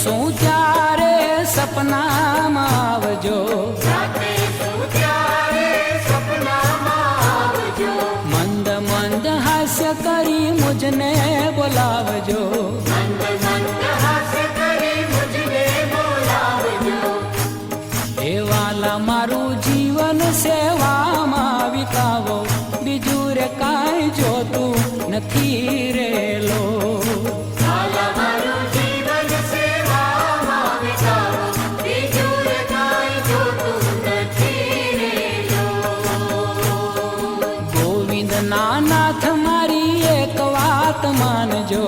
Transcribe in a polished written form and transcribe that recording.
શું ત્યારે સપનામાં આવજો, મંદ મંદ હાસ્ય કરી મુજને બોલાવજો, હે વાલા મારું જીવન સેવામાં વિતાવો, બીજું રે કાંઈ જોતું નથી રેલો. ગોવિંદ નાથ મારી એક વાત માનજો,